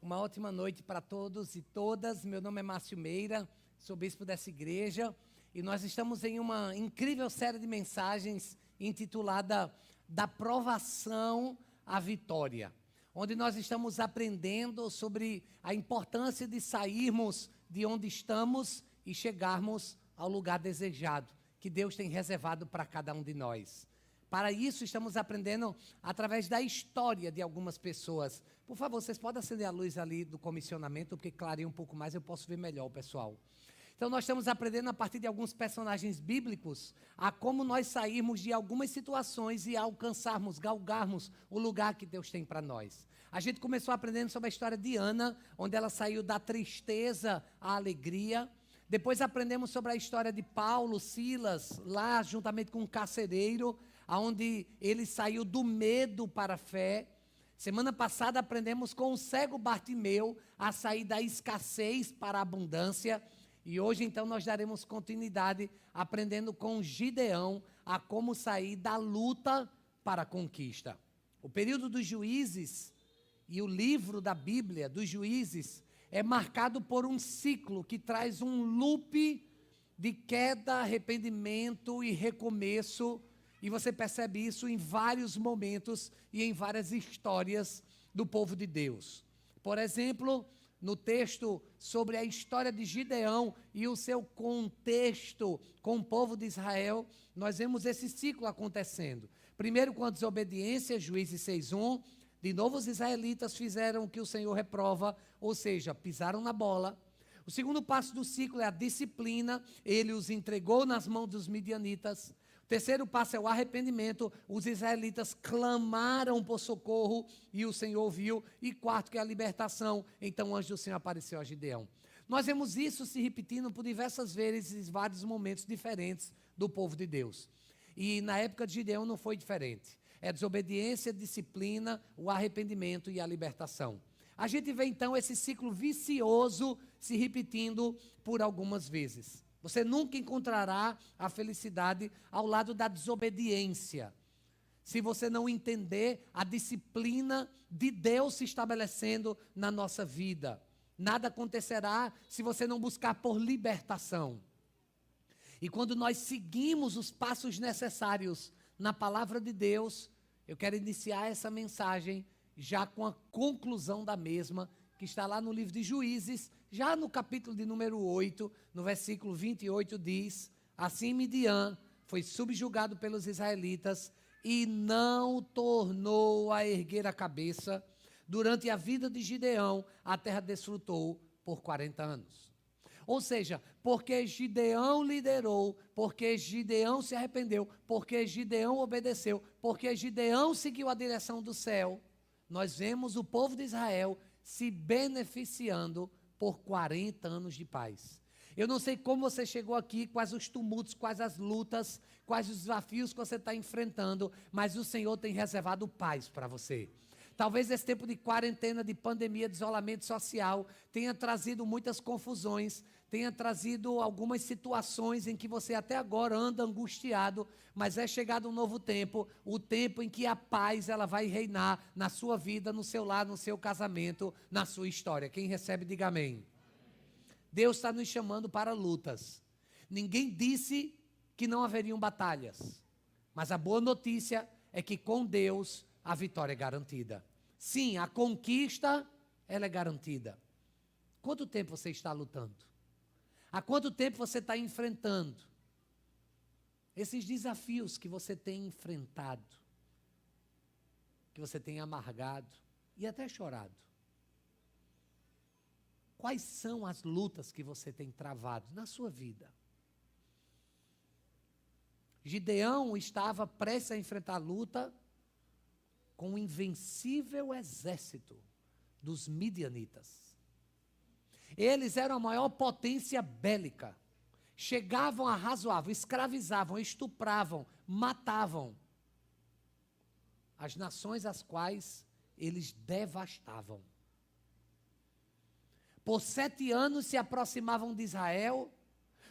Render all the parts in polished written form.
Uma ótima noite para todos e todas. Meu nome é Márcio Meira, sou bispo dessa igreja e nós estamos em uma incrível série de mensagens intitulada Da Provação à Vitória, onde nós estamos aprendendo sobre a importância de sairmos de onde estamos e chegarmos ao lugar desejado, que Deus tem reservado para cada um de nós. Para isso, estamos aprendendo através da história de algumas pessoas. Por favor, vocês podem acender a luz ali do comissionamento, porque clareia um pouco mais, eu posso ver melhor o pessoal. Então, nós estamos aprendendo a partir de alguns personagens bíblicos, a como nós sairmos de algumas situações e alcançarmos, galgarmos o lugar que Deus tem para nós. A gente começou aprendendo sobre a história de Ana, onde ela saiu da tristeza à alegria. Depois aprendemos sobre a história de Paulo, Silas, lá juntamente com um carcereiro, onde ele saiu do medo para a fé. Semana passada aprendemos com o cego Bartimeu a sair da escassez para a abundância. E hoje então nós daremos continuidade aprendendo com Gideão a como sair da luta para a conquista. O período dos juízes e o livro da Bíblia dos juízes é marcado por um ciclo que traz um loop de queda, arrependimento e recomeço. E você percebe isso em vários momentos e em várias histórias do povo de Deus. Por exemplo, no texto sobre a história de Gideão e o seu contexto com o povo de Israel, nós vemos esse ciclo acontecendo. Primeiro com a desobediência, Juízes 6:1, de novo os israelitas fizeram o que o Senhor reprova, ou seja, pisaram na bola. O segundo passo do ciclo é a disciplina, ele os entregou nas mãos dos midianitas. O terceiro passo é o arrependimento, os israelitas clamaram por socorro e o Senhor ouviu. E quarto, que é a libertação, então o anjo do Senhor apareceu a Gideão. Nós vemos isso se repetindo por diversas vezes, em vários momentos diferentes do povo de Deus. E na época de Gideão não foi diferente. É a desobediência, a disciplina, o arrependimento e a libertação. A gente vê então esse ciclo vicioso se repetindo por algumas vezes. Você nunca encontrará a felicidade ao lado da desobediência, se você não entender a disciplina de Deus se estabelecendo na nossa vida. Nada acontecerá se você não buscar por libertação. E quando nós seguimos os passos necessários na palavra de Deus, eu quero iniciar essa mensagem já com a conclusão da mesma, que está lá no livro de Juízes, já no capítulo de número 8, no versículo 28 diz: assim Midian foi subjugado pelos israelitas e não tornou a erguer a cabeça. Durante a vida de Gideão, a terra desfrutou por 40 anos. Ou seja, porque Gideão liderou, porque Gideão se arrependeu, porque Gideão obedeceu, porque Gideão seguiu a direção do céu, nós vemos o povo de Israel se beneficiando por 40 anos de paz. Eu não sei como você chegou aqui, quais os tumultos, quais as lutas, quais os desafios que você está enfrentando, mas o Senhor tem reservado paz para você. Talvez esse tempo de quarentena, de pandemia, de isolamento social, tenha trazido muitas confusões, tenha trazido algumas situações em que você até agora anda angustiado, mas é chegado um novo tempo, o tempo em que a paz ela vai reinar na sua vida, no seu lar, no seu casamento, na sua história. Quem recebe, diga amém. Deus está nos chamando para lutas. Ninguém disse que não haveriam batalhas, mas a boa notícia é que com Deus a vitória é garantida. Sim, a conquista, ela é garantida. Quanto tempo você está lutando? Há quanto tempo você está enfrentando esses desafios que você tem enfrentado, que você tem amargado e até chorado? Quais são as lutas que você tem travado na sua vida? Gideão estava prestes a enfrentar a luta com o invencível exército dos midianitas. Eles eram a maior potência bélica. Chegavam, arrasavam, escravizavam, estupravam, matavam as nações às quais eles devastavam. Por 7 anos se aproximavam de Israel.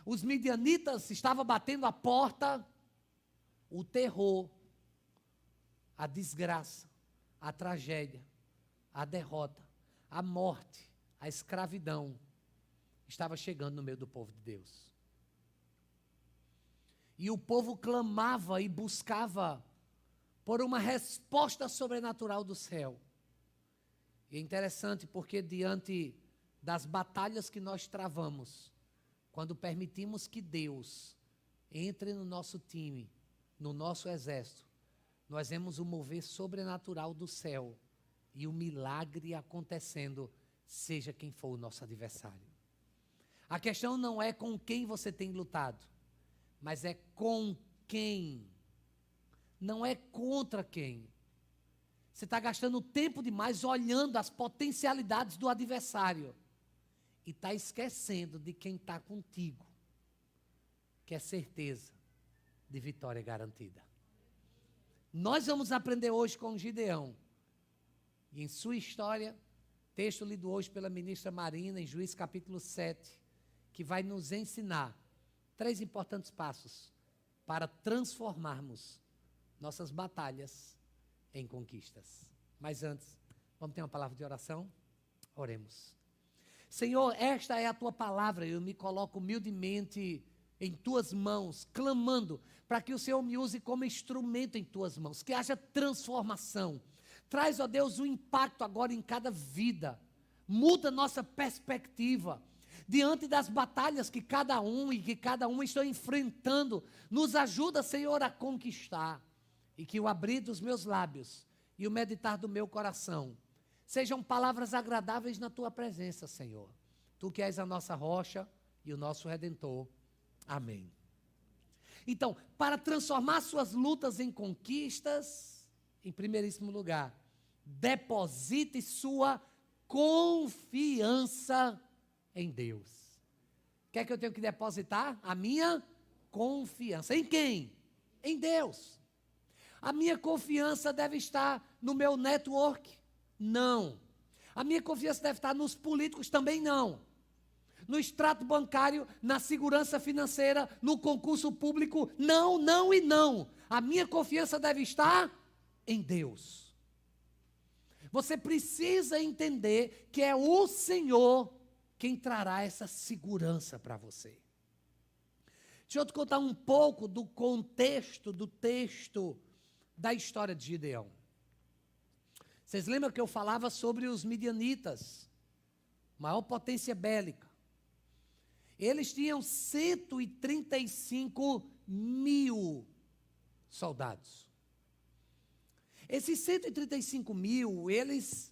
Os midianitas estavam batendo a porta. O terror, a desgraça, a tragédia, a derrota, a morte, a escravidão estava chegando no meio do povo de Deus. E o povo clamava e buscava por uma resposta sobrenatural do céu. E é interessante porque diante das batalhas que nós travamos, quando permitimos que Deus entre no nosso time, no nosso exército, nós vemos o mover sobrenatural do céu e o milagre acontecendo, seja quem for o nosso adversário. A questão não é com quem você tem lutado, mas é com quem. Não é contra quem. Você está gastando tempo demais olhando as potencialidades do adversário e está esquecendo de quem está contigo, que é certeza de vitória garantida. Nós vamos aprender hoje com Gideão. E em sua história, texto lido hoje pela ministra Marina, em Juízes capítulo 7, que vai nos ensinar 3 importantes passos para transformarmos nossas batalhas em conquistas. Mas antes, vamos ter uma palavra de oração? Oremos. Senhor, esta é a tua palavra, eu me coloco humildemente em tuas mãos, clamando para que o Senhor me use como instrumento em tuas mãos, que haja transformação. Traz, ó Deus, um impacto agora em cada vida. Muda nossa perspectiva. Diante das batalhas que cada um estão enfrentando, nos ajuda, Senhor, a conquistar. E que o abrir dos meus lábios e o meditar do meu coração sejam palavras agradáveis na tua presença, Senhor. Tu que és a nossa rocha e o nosso Redentor. Amém. Então, para transformar suas lutas em conquistas, em primeiríssimo lugar, deposite sua confiança em Deus. O que é que eu tenho que depositar? A minha confiança. Em quem? Em Deus. A minha confiança deve estar no meu network? Não. A minha confiança deve estar nos políticos? Também não. No extrato bancário, na segurança financeira, no concurso público? Não, não e não. A minha confiança deve estar em Deus. Você precisa entender que é o Senhor quem trará essa segurança para você. Deixa eu te contar um pouco do contexto do texto da história de Gideão. Vocês lembram que eu falava sobre os midianitas, maior potência bélica. Eles tinham 135 mil soldados. Esses 135 mil, eles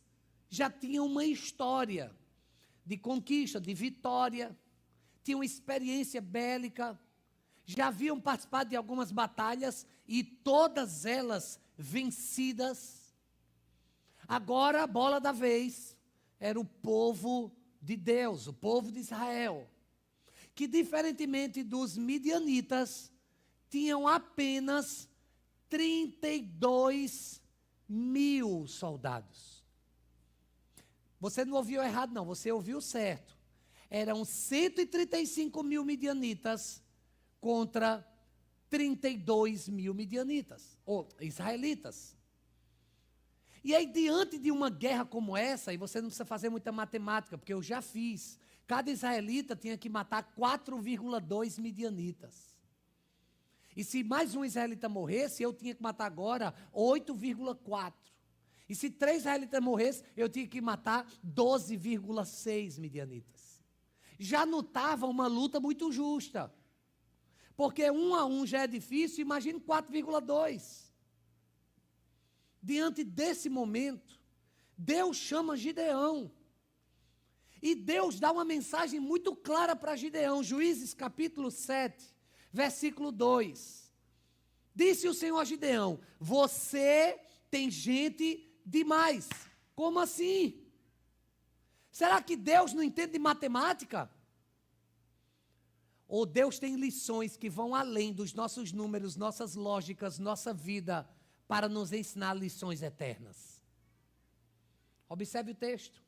já tinham uma história de conquista, de vitória, tinham experiência bélica, já haviam participado de algumas batalhas e todas elas vencidas. Agora a bola da vez era o povo de Deus, o povo de Israel, que diferentemente dos midianitas, tinham apenas 32 mil soldados. Você não ouviu errado não, você ouviu certo. Eram 135 mil midianitas contra 32 mil midianitas, ou israelitas. E aí, diante de uma guerra como essa, e você não precisa fazer muita matemática, porque eu já fiz, cada israelita tinha que matar 4,2 midianitas. E se mais um israelita morresse, eu tinha que matar agora 8,4. E se 3 israelitas morressem, eu tinha que matar 12,6 midianitas. Já notava uma luta muito justa. Porque 1 a 1 já é difícil, imagine 4,2. Diante desse momento, Deus chama Gideão. E Deus dá uma mensagem muito clara para Gideão. Juízes capítulo 7, versículo 2. Disse o Senhor a Gideão: você tem gente demais. Como assim? Será que Deus não entende de matemática? Ou Deus tem lições que vão além dos nossos números, nossas lógicas, nossa vida, para nos ensinar lições eternas? Observe o texto.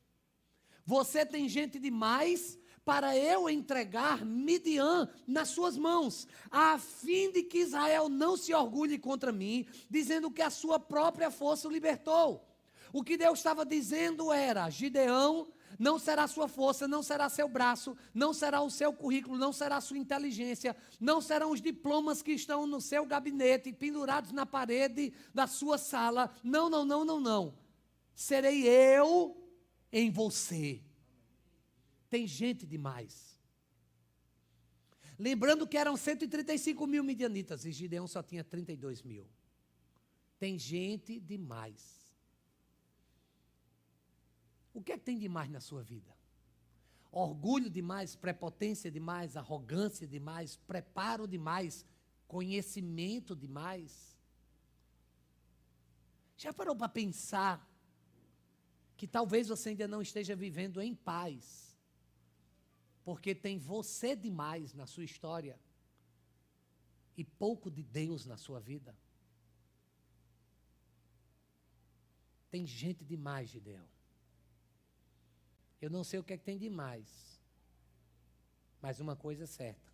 Você tem gente demais para eu entregar Midian nas suas mãos, a fim de que Israel não se orgulhe contra mim, dizendo que a sua própria força o libertou. O que Deus estava dizendo era: Gideão, não será sua força, não será seu braço, não será o seu currículo, não será a sua inteligência, não serão os diplomas que estão no seu gabinete, pendurados na parede da sua sala. Não, não, não, não, não. Serei eu em você. Tem gente demais. Lembrando que eram 135 mil midianitas e Gideão só tinha 32 mil. Tem gente demais. O que é que tem demais na sua vida? Orgulho demais, prepotência demais, arrogância demais, preparo demais, conhecimento demais. Já parou para pensar que talvez você ainda não esteja vivendo em paz, porque tem você demais na sua história e pouco de Deus na sua vida? Tem gente demais, Gideão. Eu não sei o que é que tem demais, mas uma coisa é certa: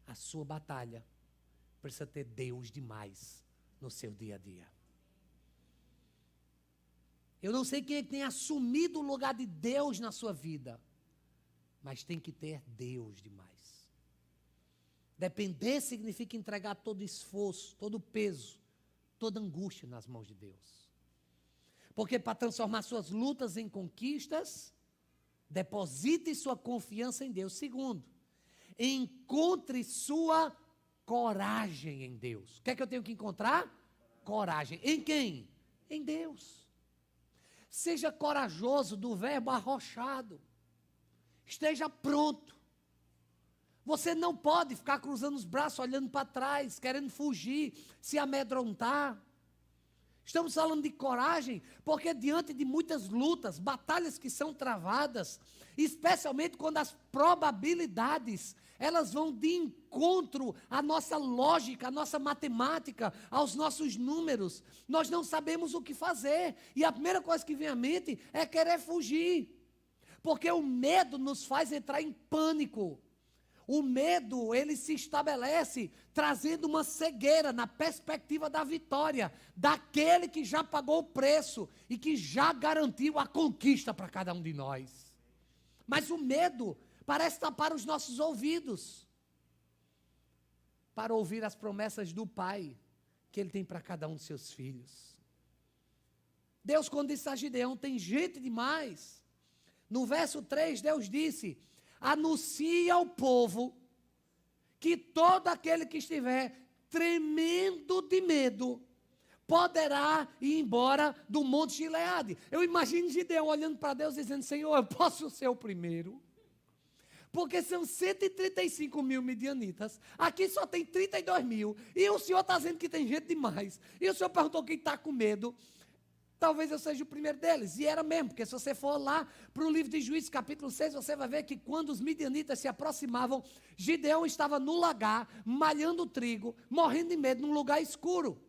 a sua batalha precisa ter Deus demais no seu dia a dia. Eu não sei quem é que tem assumido o lugar de Deus na sua vida, mas tem que ter Deus demais. Depender significa entregar todo esforço, todo peso, toda angústia nas mãos de Deus. Porque para transformar suas lutas em conquistas, deposite sua confiança em Deus. Segundo, encontre sua coragem em Deus. O que é que eu tenho que encontrar? Coragem. Em quem? Em Deus. Seja corajoso, do verbo arrochado. Esteja pronto. Você não pode ficar cruzando os braços, olhando para trás, querendo fugir, se amedrontar. Estamos falando de coragem, porque diante de muitas lutas, batalhas que são travadas, especialmente quando as probabilidades, elas vão de encontro à nossa lógica, à nossa matemática, aos nossos números, nós não sabemos o que fazer, e a primeira coisa que vem à mente é querer fugir, porque o medo nos faz entrar em pânico. O medo, ele se estabelece trazendo uma cegueira na perspectiva da vitória, daquele que já pagou o preço e que já garantiu a conquista para cada um de nós. Mas o medo parece tapar os nossos ouvidos para ouvir as promessas do Pai que Ele tem para cada um de seus filhos. Deus, quando disse a Gideão, tem gente demais. No verso 3, Deus disse: anuncia ao povo que todo aquele que estiver tremendo de medo poderá ir embora do monte Gileade. Eu imagino Gideão olhando para Deus dizendo: Senhor, eu posso ser o primeiro? Porque são 135 mil midianitas, aqui só tem 32 mil, e o Senhor está dizendo que tem gente demais, e o Senhor perguntou quem está com medo. Talvez eu seja o primeiro deles, e era mesmo, porque se você for lá para o livro de Juízes, capítulo 6, você vai ver que quando os midianitas se aproximavam, Gideão estava no lagar, malhando trigo, morrendo de medo, num lugar escuro.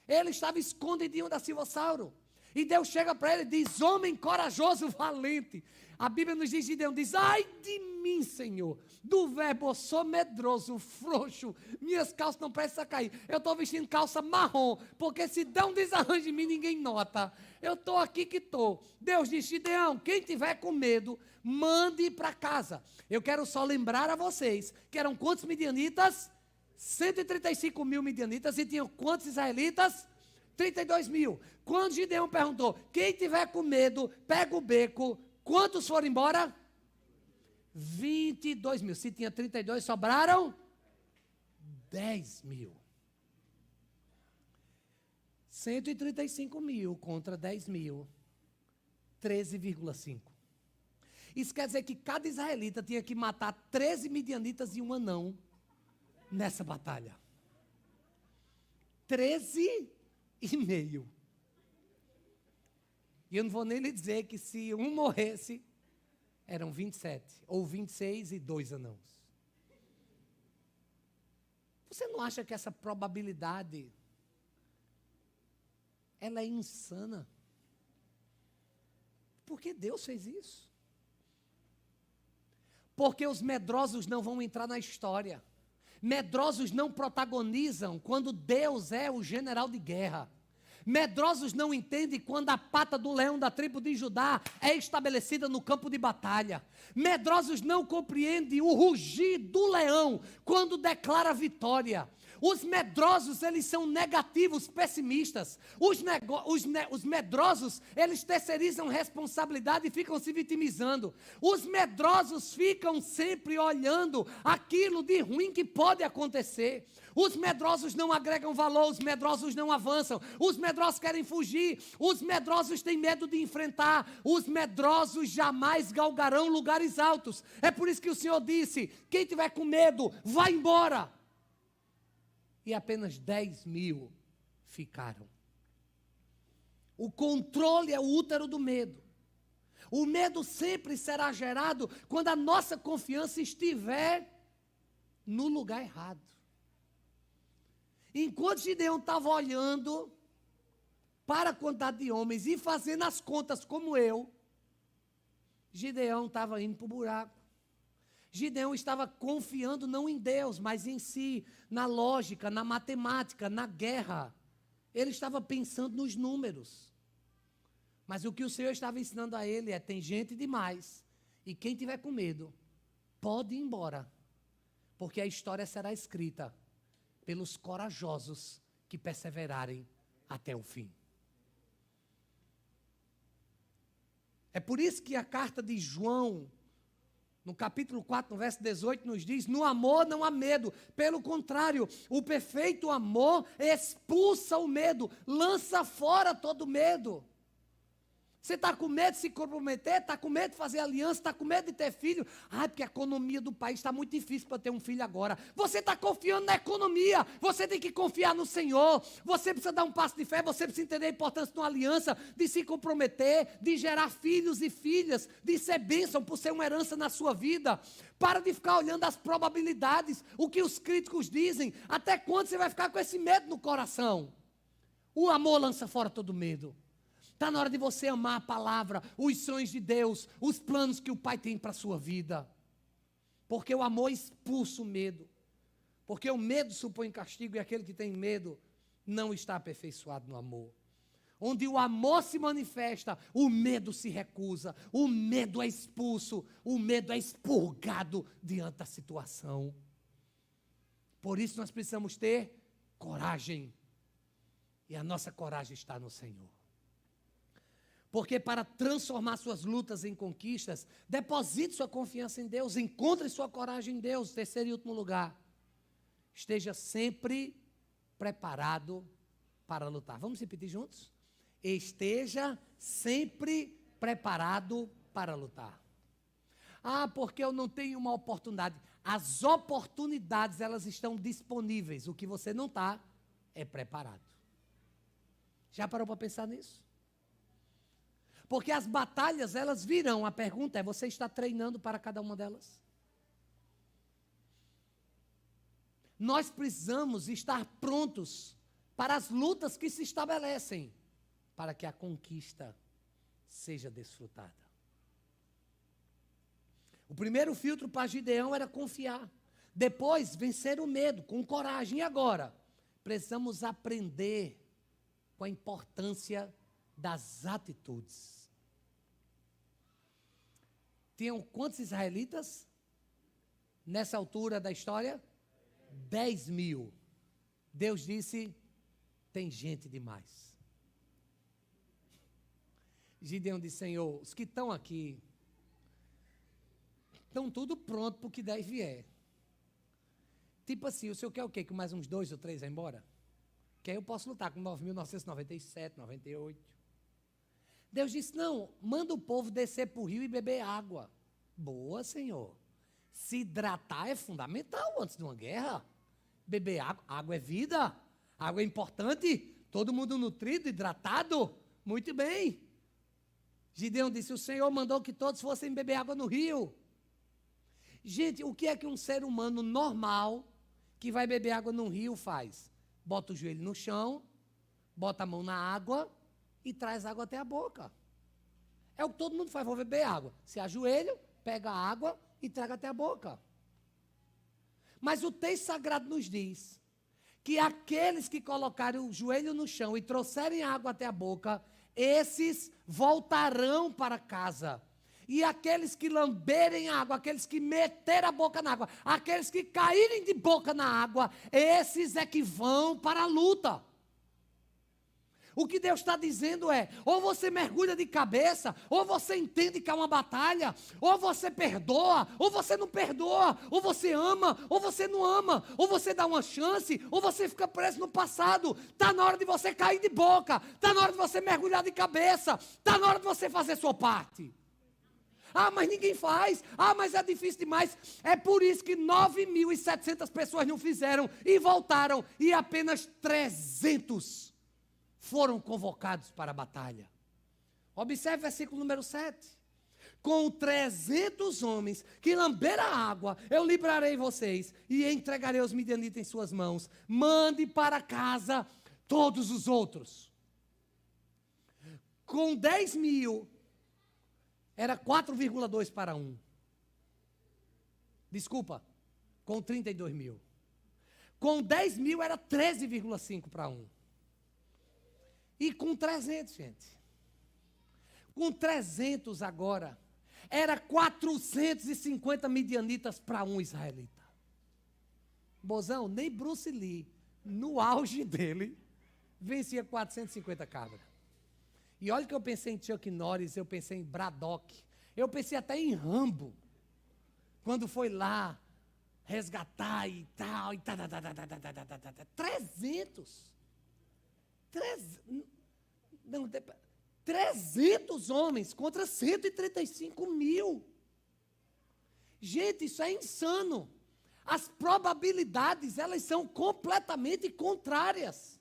Ele estava escondidinho da silvossauro, e Deus chega para ele e diz: homem corajoso, valente. A Bíblia nos diz, Gideão diz: ai de mim, Senhor, do verbo eu sou medroso, frouxo, minhas calças não prestam a cair, eu estou vestindo calça marrom, porque se dá um desarranjo em mim, ninguém nota, eu estou aqui que estou. Deus diz: Gideão, quem tiver com medo, mande para casa. Eu quero só lembrar a vocês, que eram quantos midianitas? 135 mil midianitas, e tinham quantos israelitas? 32 mil. Quando Gideão perguntou: quem tiver com medo, pega o beco, quantos foram embora? 22 mil. Se tinha 32, sobraram 10 mil. 135 mil contra 10 mil. 13,5. Isso quer dizer que cada israelita tinha que matar 13 midianitas e um anão nessa batalha. 13,5. E eu não vou nem lhe dizer que se um morresse, eram 27, ou 26 e 2 anãos. Você não acha que essa probabilidade, ela é insana? Por que Deus fez isso? Porque os medrosos não vão entrar na história. Medrosos não protagonizam quando Deus é o general de guerra. Medrosos não entendem quando a pata do leão da tribo de Judá é estabelecida no campo de batalha. Medrosos não compreendem o rugir do leão quando declara vitória. Os medrosos, eles são negativos, pessimistas. Os medrosos, eles terceirizam responsabilidade e ficam se vitimizando. Os medrosos ficam sempre olhando aquilo de ruim que pode acontecer. Os medrosos não agregam valor, os medrosos não avançam, os medrosos querem fugir, os medrosos têm medo de enfrentar, os medrosos jamais galgarão lugares altos. É por isso que o Senhor disse: quem tiver com medo, vá embora. E apenas 10.000 ficaram. O controle é o útero do medo. O medo sempre será gerado quando a nossa confiança estiver no lugar errado. Enquanto Gideão estava olhando para a quantidade de homens e fazendo as contas como eu, Gideão estava indo para o buraco. Gideão estava confiando não em Deus, mas em si, na lógica, na matemática, na guerra. Ele estava pensando nos números. Mas o que o Senhor estava ensinando a ele é: tem gente demais, e quem tiver com medo, pode ir embora, porque a história será escrita pelos corajosos que perseverarem até o fim. É por isso que a carta de João, no capítulo 4, no verso 18, nos diz: no amor não há medo, pelo contrário, o perfeito amor expulsa o medo, lança fora todo medo. Você está com medo de se comprometer, está com medo de fazer aliança, está com medo de ter filho? Porque a economia do país está muito difícil para ter um filho agora. Você está confiando na economia, você tem que confiar no Senhor. Você precisa dar um passo de fé, você precisa entender a importância de uma aliança, de se comprometer, de gerar filhos e filhas, de ser bênção por ser uma herança na sua vida. Para de ficar olhando as probabilidades, o que os críticos dizem. Até quando você vai ficar com esse medo no coração? O amor lança fora todo medo. Está na hora de você amar a palavra, os sonhos de Deus, os planos que o Pai tem para a sua vida. Porque o amor expulsa o medo. Porque o medo supõe castigo e aquele que tem medo não está aperfeiçoado no amor. Onde o amor se manifesta, o medo se recusa, o medo é expulso, o medo é expurgado diante da situação. Por isso nós precisamos ter coragem. E a nossa coragem está no Senhor. Porque para transformar suas lutas em conquistas, deposite sua confiança em Deus, encontre sua coragem em Deus. Terceiro e último lugar, esteja sempre preparado para lutar. Vamos repetir juntos? Esteja sempre preparado para lutar. Porque eu não tenho uma oportunidade. As oportunidades, elas estão disponíveis. O que você não está é preparado. Já parou para pensar nisso? Porque as batalhas, elas virão. A pergunta é: você está treinando para cada uma delas? Nós precisamos estar prontos para as lutas que se estabelecem, para que a conquista seja desfrutada. O primeiro filtro para Gideão era confiar. Depois, vencer o medo, com coragem. E agora? Precisamos aprender com a importância das atitudes. Tinham quantos israelitas nessa altura da história? 10.000. Deus disse: tem gente demais. Gideão disse: Senhor, os que estão aqui estão tudo pronto para o que der e vier. Tipo assim, o senhor quer o quê? Que mais uns 2 ou 3 vá embora? Que aí eu posso lutar com 9.997, 98. Deus disse: não, manda o povo descer para o rio e beber água. Boa, Senhor. Se hidratar é fundamental antes de uma guerra. Beber água, água é vida, água é importante, todo mundo nutrido, hidratado. Muito bem. Gideão disse: o Senhor mandou que todos fossem beber água no rio. Gente, o que é que um ser humano normal, que vai beber água no rio, faz? Bota o joelho no chão, bota a mão na água e traz água até a boca. É o que todo mundo faz: vou beber água. Se ajoelha, pega a água e traga até a boca. Mas o texto sagrado nos diz que aqueles que colocarem o joelho no chão e trouxerem água até a boca, esses voltarão para casa. E aqueles que lamberem água, aqueles que meterem a boca na água, aqueles que caírem de boca na água, esses é que vão para a luta. O que Deus está dizendo é, ou você mergulha de cabeça, ou você entende que é uma batalha, ou você perdoa, ou você não perdoa, ou você ama, ou você não ama, ou você dá uma chance, ou você fica preso no passado. Está na hora de você cair de boca, está na hora de você mergulhar de cabeça, está na hora de você fazer sua parte. Ah, mas ninguém faz. Ah, mas é difícil demais. É por isso que 9.700 pessoas não fizeram e voltaram, e apenas 300 foram convocados para a batalha. Observe o versículo número 7. Com 300 homens que lamberam a água, eu livrarei vocês e entregarei os midianitas em suas mãos. Mande para casa todos os outros. Com 10.000, era 4,2 para 1. Desculpa, com 32.000. Com 10.000 era 13,5 para 1. E com 300, gente. Com 300 agora, era 450 midianitas para 1 israelita. Bozão, nem Bruce Lee, no auge dele, vencia 450 cabras. E olha que eu pensei em Chuck Norris, eu pensei em Braddock, eu pensei até em Rambo, quando foi lá resgatar e tal, e 300 homens contra 135.000. Gente, isso é insano. As probabilidades, elas são completamente contrárias.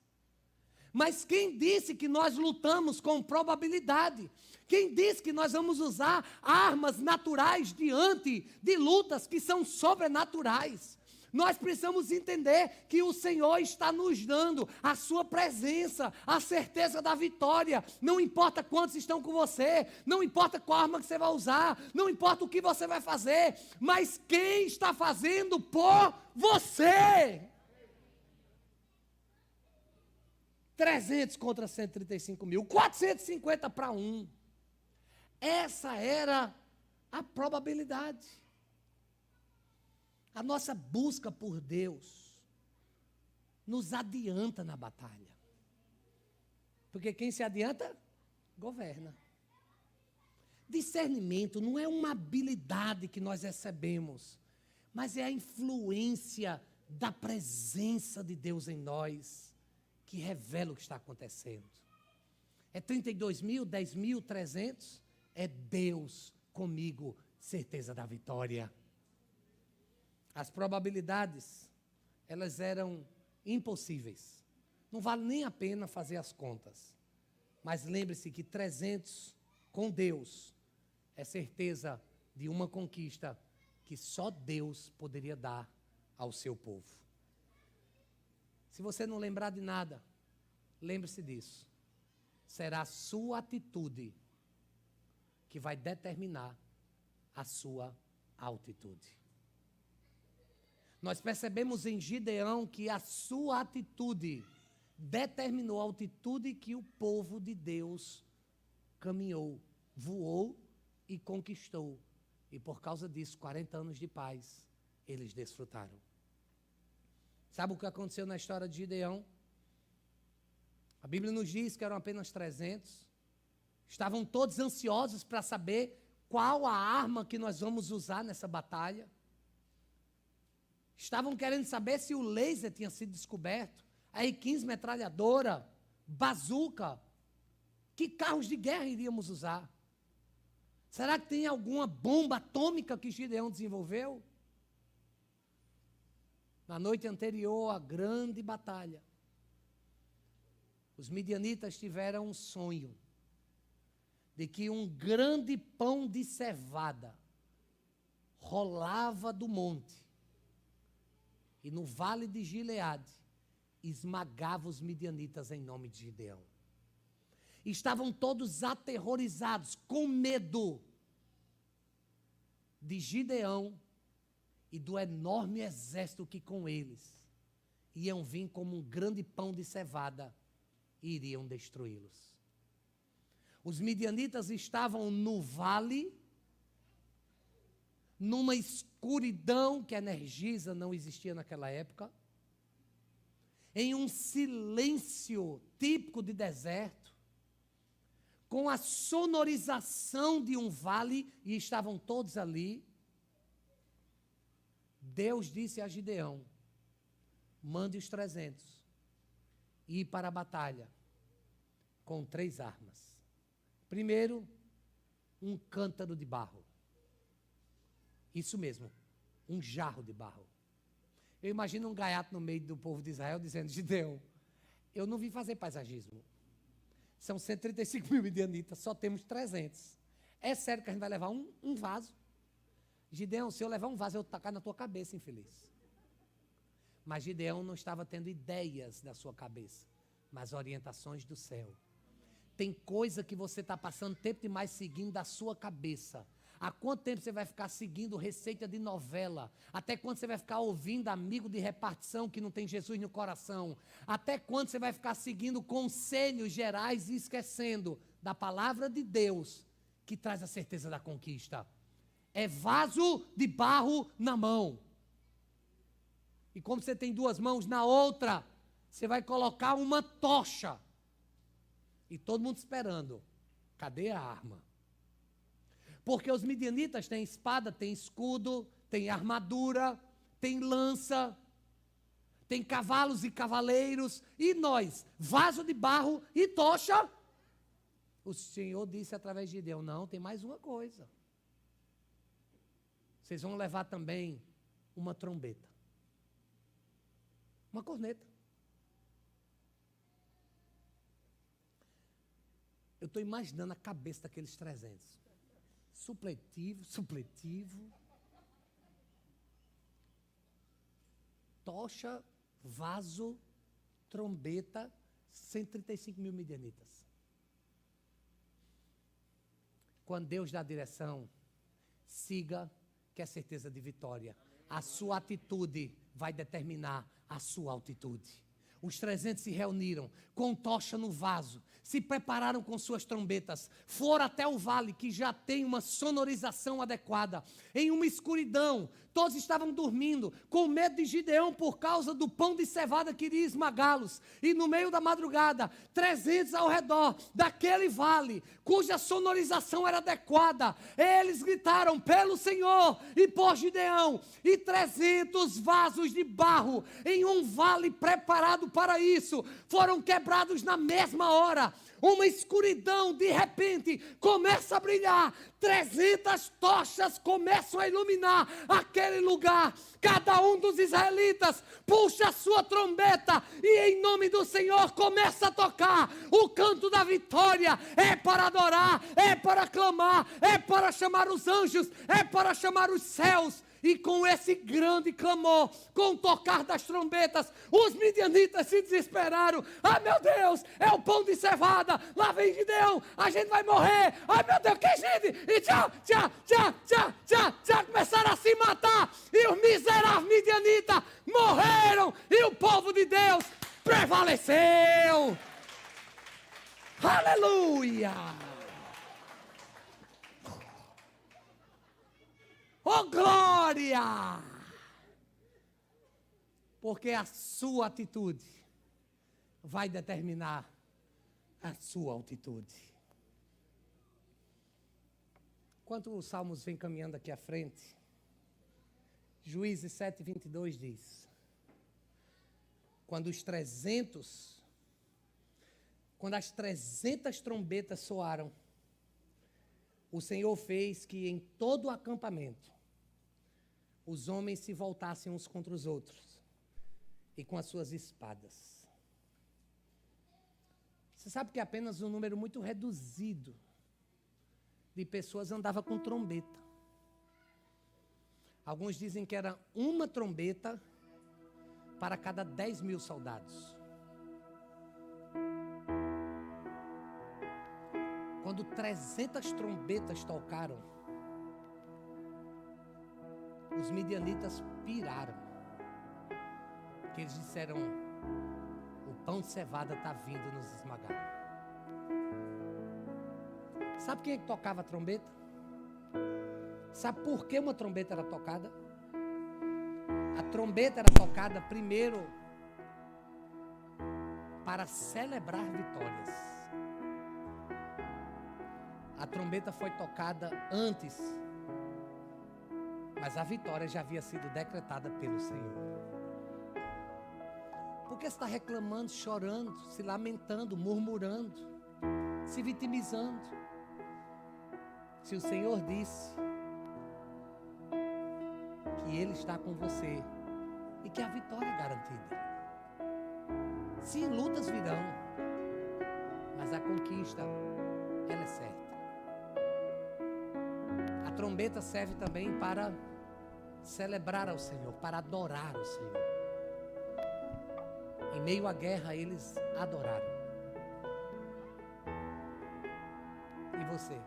Mas quem disse que nós lutamos com probabilidade? Quem disse que nós vamos usar armas naturais diante de lutas que são sobrenaturais? Nós precisamos entender que o Senhor está nos dando a sua presença, a certeza da vitória. Não importa quantos estão com você, não importa qual arma que você vai usar, não importa o que você vai fazer, mas quem está fazendo por você? 300 contra 135.000, 450 para 1. Essa era a probabilidade. A nossa busca por Deus nos adianta na batalha. Porque quem se adianta, governa. Discernimento não é uma habilidade que nós recebemos, mas é a influência da presença de Deus em nós que revela o que está acontecendo. É 32.000, 10.300? É Deus comigo, certeza da vitória. As probabilidades, elas eram impossíveis. Não vale nem a pena fazer as contas. Mas lembre-se que 300 com Deus é certeza de uma conquista que só Deus poderia dar ao seu povo. Se você não lembrar de nada, lembre-se disso. Será a sua atitude que vai determinar a sua altitude. Nós percebemos em Gideão que a sua atitude determinou a altitude que o povo de Deus caminhou, voou e conquistou. E por causa disso, 40 anos de paz, eles desfrutaram. Sabe o que aconteceu na história de Gideão? A Bíblia nos diz que eram apenas 300. Estavam todos ansiosos para saber qual a arma que nós vamos usar nessa batalha. Estavam querendo saber se o laser tinha sido descoberto, a R-15 metralhadora, bazuca. Que carros de guerra iríamos usar? Será que tem alguma bomba atômica que Gideão desenvolveu? Na noite anterior à grande batalha, os midianitas tiveram um sonho de que um grande pão de cevada rolava do monte e no vale de Gileade esmagava os midianitas em nome de Gideão. Estavam todos aterrorizados, com medo de Gideão e do enorme exército que com eles iam vir como um grande pão de cevada e iriam destruí-los. Os midianitas estavam no vale, numa escuridão que a Energisa não existia naquela época, em um silêncio típico de deserto, com a sonorização de um vale, e estavam todos ali. Deus disse a Gideão: mande os 300 ir para a batalha com 3 armas. Primeiro, um cântaro de barro. Isso mesmo, um jarro de barro. Eu imagino um gaiato no meio do povo de Israel dizendo: Gideão, eu não vim fazer paisagismo. São 135 mil midianitas, só temos 300. É sério que a gente vai levar um vaso? Gideão, se eu levar um vaso, eu vou tacar na tua cabeça, infeliz. Mas Gideão não estava tendo ideias da sua cabeça, mas orientações do céu. Tem coisa que você está passando tempo demais seguindo da sua cabeça. Há quanto tempo você vai ficar seguindo receita de novela? Até quando você vai ficar ouvindo amigo de repartição que não tem Jesus no coração? Até quando você vai ficar seguindo conselhos gerais e esquecendo da palavra de Deus, que traz a certeza da conquista? É vaso de barro na mão. E como você tem 2 mãos, na outra você vai colocar uma tocha. E todo mundo esperando. Cadê a arma? Porque os midianitas têm espada, têm escudo, têm armadura, têm lança, têm cavalos e cavaleiros. E nós, vaso de barro e tocha. O Senhor disse através de Gideão: não, tem mais uma coisa. Vocês vão levar também uma trombeta. Uma corneta. Eu estou imaginando a cabeça daqueles 300. Supletivo. Tocha, vaso, trombeta, 135 mil midianitas. Quando Deus dá a direção, siga, que é certeza de vitória. A sua atitude vai determinar a sua altitude. Os 300 se reuniram com tocha no vaso, se prepararam com suas trombetas, foram até o vale, que já tem uma sonorização adequada, em uma escuridão. Todos estavam dormindo, com medo de Gideão por causa do pão de cevada que iria esmagá-los. E no meio da madrugada, 300 ao redor daquele vale, cuja sonorização era adequada, eles gritaram pelo Senhor e por Gideão. E 300 vasos de barro em um vale preparado para isso foram quebrados na mesma hora. Uma escuridão de repente começa a brilhar, 300 tochas começam a iluminar aquele lugar. Cada um dos israelitas puxa a sua trombeta e em nome do Senhor começa a tocar o canto da vitória. É para adorar, é para clamar, é para chamar os anjos, é para chamar os céus. E com esse grande clamor, com o tocar das trombetas, os midianitas se desesperaram. Ah, meu Deus, é o pão de cevada. Lá vem Gideão, a gente vai morrer. Ah, meu Deus, que gente? E tchau. Começaram a se matar. E os miseráveis midianitas morreram. E o povo de Deus prevaleceu. Aleluia. Oh, glória! Porque a sua atitude vai determinar a sua altitude. Enquanto os salmos vêm caminhando aqui à frente, Juízes 7:22 diz: quando as 300 trombetas soaram, o Senhor fez que em todo o acampamento os homens se voltassem uns contra os outros e com as suas espadas. Você sabe que apenas um número muito reduzido de pessoas andava com trombeta. Alguns dizem que era uma trombeta para cada 10 mil soldados. Quando 300 trombetas tocaram, os midianitas piraram. Porque eles disseram: o pão de cevada está vindo nos esmagar. Sabe quem é que tocava a trombeta? Sabe por que uma trombeta era tocada? A trombeta era tocada primeiro para celebrar vitórias. A trombeta foi tocada antes, mas a vitória já havia sido decretada pelo Senhor. Por que você está reclamando, chorando, se lamentando, murmurando, se vitimizando? Se o Senhor disse que Ele está com você e que a vitória é garantida. Sim, lutas virão, mas a conquista, ela é certa. A trombeta serve também para celebrar ao Senhor, para adorar ao Senhor. Em meio à guerra, eles adoraram. E você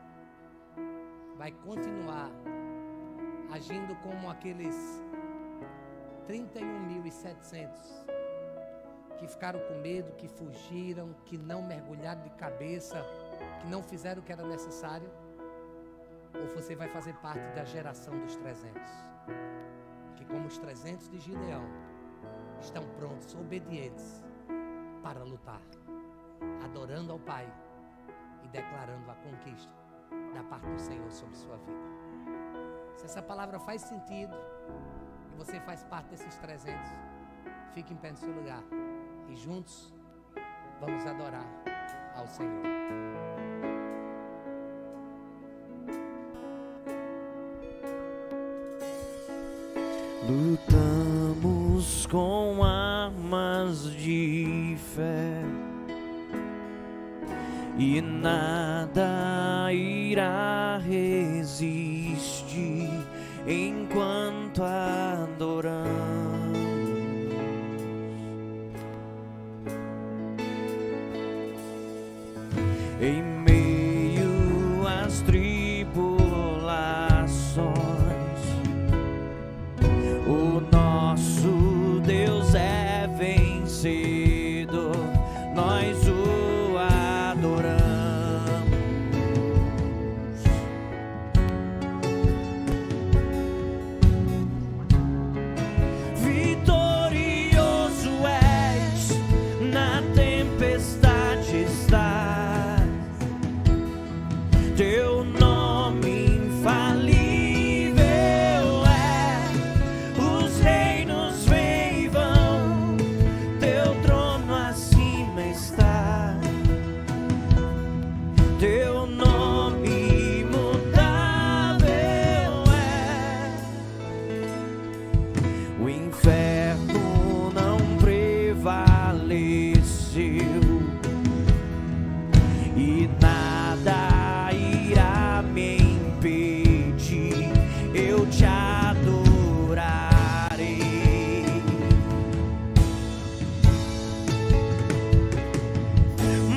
vai continuar agindo como aqueles 31.700 que ficaram com medo, que fugiram, que não mergulharam de cabeça, que não fizeram o que era necessário? Ou você vai fazer parte da geração dos 300, que como os 300 de Gideão, estão prontos, obedientes para lutar, adorando ao Pai e declarando a conquista da parte do Senhor sobre sua vida? Se essa palavra faz sentido e você faz parte desses 300, fique em pé no seu lugar e juntos vamos adorar ao Senhor. Lutamos com armas de fé e nada irá resistir enquanto adoramos. Em meio às tribulações, o nosso Deus é vencido, nós o adoramos. Vitorioso és, na tempestade estás, teu nome infalível é, os reinos vêm e vão, teu trono acima está, teu nome imutável é. O inferno não prevaleceu e nada irá me impedir, eu te adorarei.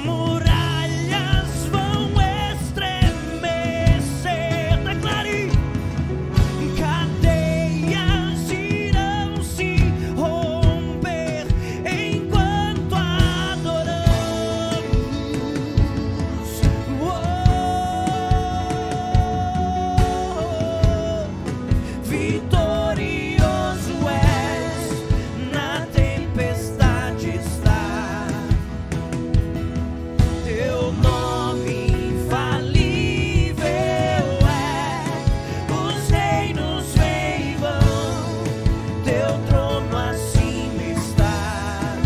Muralhas vão estremecer, declare, cadeias irão se romper enquanto adoramos. Vitorioso és, na tempestade está, teu nome infalível é, os reinos vêm e vão, teu trono acima está,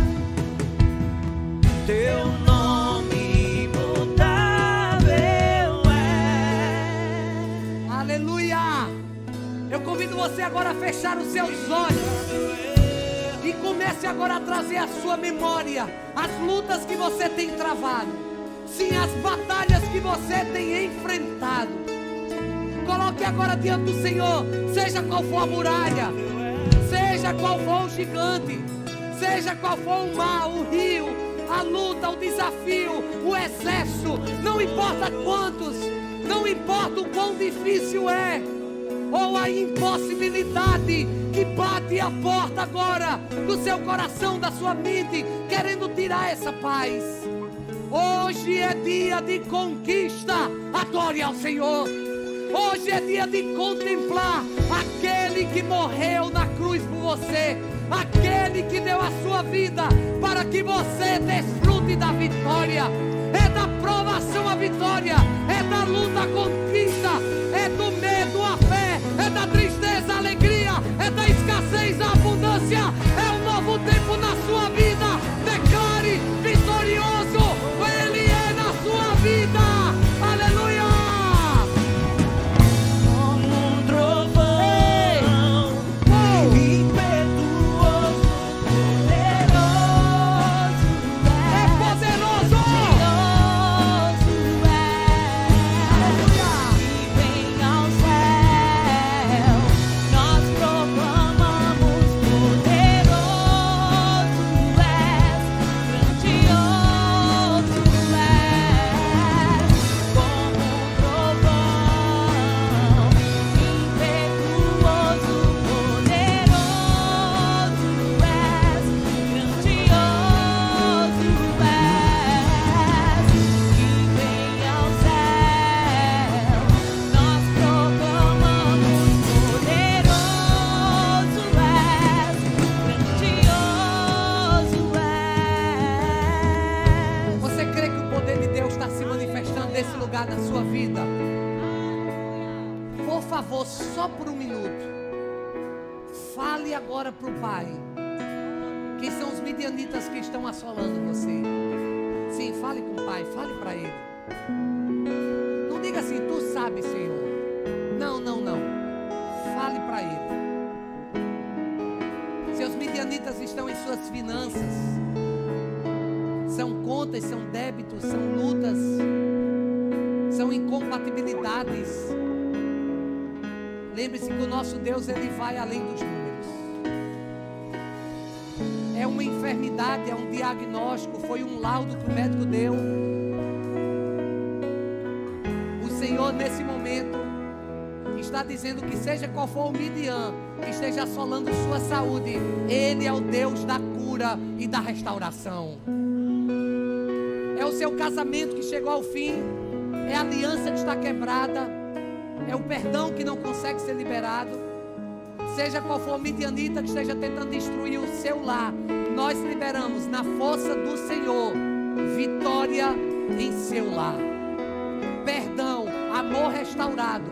teu nome imutável é. Aleluia! Eu convido você agora a fechar os seus olhos e comece agora a trazer à sua memória as lutas que você tem travado, sim, as batalhas que você tem enfrentado. Coloque agora diante do Senhor, seja qual for a muralha, seja qual for o gigante, seja qual for o mar, o rio, a luta, o desafio, o exército, não importa quantos, não importa o quão difícil é. ou a impossibilidade que bate a porta agora do seu coração, da sua mente, querendo tirar essa paz. Hoje é dia de conquista. Adore ao Senhor. Hoje é dia de contemplar aquele que morreu na cruz por você, aquele que deu a sua vida para que você desfrute da vitória. É da provação a vitória, é da luta a conquista, é do medo a fé, é da tristeza a alegria, é da escassez a abundância. É um novo tempo na sua vida. Declare vitorioso, Ele é na sua vida. Aleluia! Na sua vida, por favor, só por um minuto, fale agora para o Pai. Quem são os midianitas que estão assolando você? Sim, fale com o Pai, fale para Ele. Não diga assim, tu sabes, Senhor. Não, não, não. Fale para Ele. Seus midianitas estão em suas finanças. São contas, são débitos, são lutas, são incompatibilidades. Lembre-se que o nosso Deus, Ele vai além dos números. É uma enfermidade, é um diagnóstico, foi um laudo que o médico deu. O Senhor, nesse momento, está dizendo que seja qual for o Midian que esteja assolando sua saúde, Ele é o Deus da cura e da restauração. É o seu casamento que chegou ao fim, é a aliança que está quebrada, é o perdão que não consegue ser liberado. Seja qual for o midianita que esteja tentando destruir o seu lar, nós liberamos na força do Senhor vitória em seu lar, perdão, amor restaurado,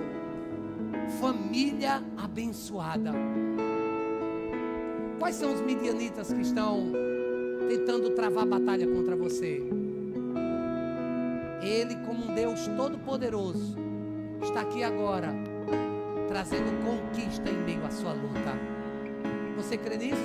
família abençoada. Quais são os midianitas que estão tentando travar batalha contra você? Ele, como um Deus todo-poderoso, está aqui agora, trazendo conquista em meio à sua luta. Você crê nisso?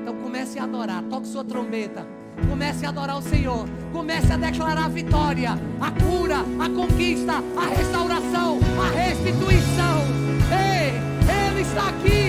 Então comece a adorar, toque sua trombeta, comece a adorar o Senhor, comece a declarar a vitória, a cura, a conquista, a restauração, a restituição. Ei, Ele está aqui.